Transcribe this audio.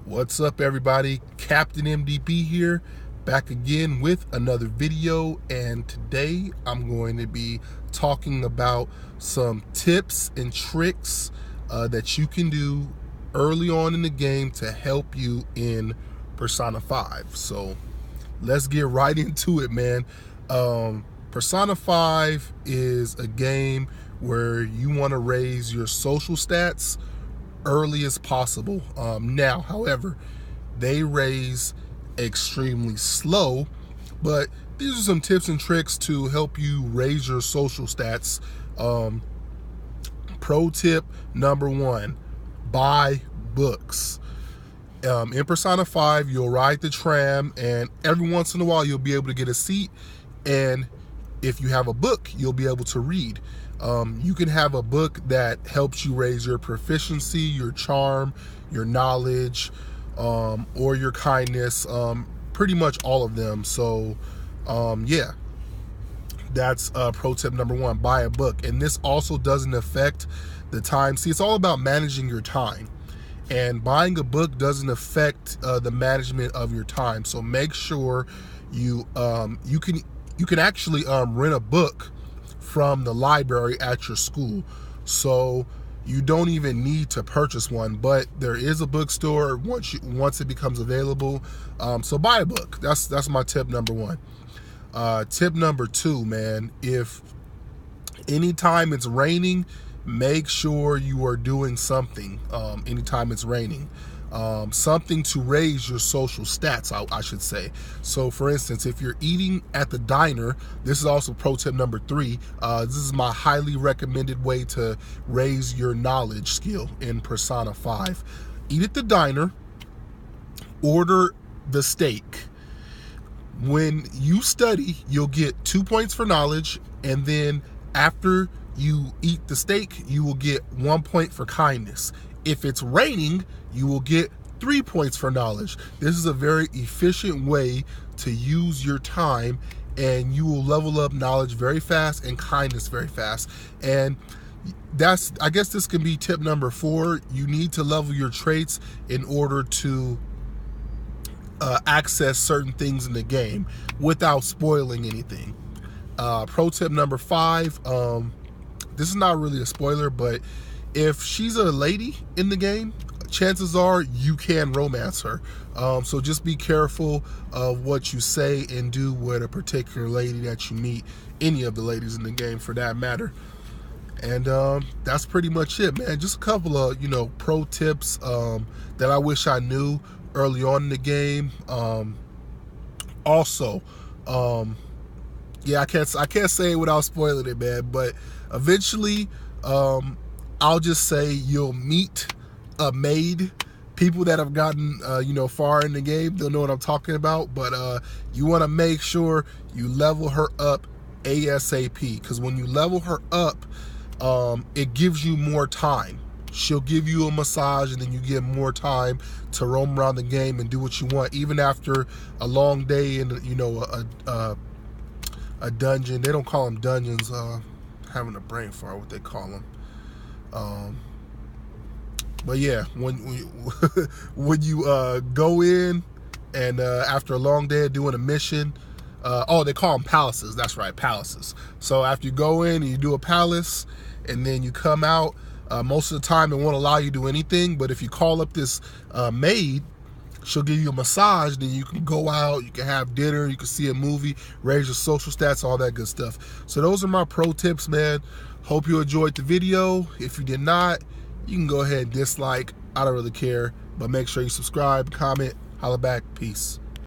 What's up, everybody? Captain MDP here, back again with another video, and today I'm going to be talking about some tips and tricks that you can do early on in the game to help you in Persona 5. So let's get right into it, man. Persona 5 is a game where you want to raise your social stats early as possible. Now, however, they raise extremely slow, but these are some tips and tricks to help you raise your social stats. Pro tip number one, buy books. In Persona 5, you'll ride the tram, and every once in a while you'll be able to get a seat, and if you have a book, you'll be able to read. You can have a book that helps you raise your proficiency, your charm, your knowledge, or your kindness, pretty much all of them. So yeah, that's pro tip number one, buy a book. And this also doesn't affect the time. See, it's all about managing your time. And buying a book doesn't affect the management of your time. So make sure you can actually rent a book from the library at your school, so you don't even need to purchase one. But there is a bookstore once it becomes available. So buy a book. That's my tip number one. Tip number two, man, if anytime it's raining, make sure you are doing something. Anytime it's raining, something to raise your social stats, I should say. So for instance, if you're eating at the diner, this is also pro tip number three. This is my highly recommended way to raise your knowledge skill in Persona 5. Eat at the diner, order the steak. When you study, you'll get 2 points for knowledge, and then after you eat the steak, you will get 1 point for kindness. If it's raining, you will get 3 points for knowledge. This is a very efficient way to use your time, and you will level up knowledge very fast and kindness very fast. And I guess this can be tip number four. You need to level your traits in order to access certain things in the game without spoiling anything. Pro tip number five, this is not really a spoiler, but if she's a lady in the game, chances are you can romance her. So just be careful of what you say and do with a particular lady that you meet, any of the ladies in the game for that matter. And that's pretty much it, man. Just a couple of, pro tips that I wish I knew early on in the game. Also, yeah, I can't say it without spoiling it, man, but eventually, I'll just say you'll meet a maid. People that have gotten, far in the game, they'll know what I'm talking about. But you want to make sure you level her up ASAP, because when you level her up, it gives you more time. She'll give you a massage, and then you get more time to roam around the game and do what you want, even after a long day in, a dungeon. They don't call them dungeons. Having a brain fart, what they call them. But yeah, when you go in and after a long day of doing a mission, they call them palaces. That's right, palaces. So after you go in and you do a palace, and then you come out, most of the time it won't allow you to do anything. But if you call up this maid, she'll give you a massage, then you can go out, you can have dinner, you can see a movie, raise your social stats, all that good stuff. So those are my pro tips, man. Hope you enjoyed the video. If you did not, you can go ahead and dislike. I don't really care, but make sure you subscribe, comment, holla back. Peace.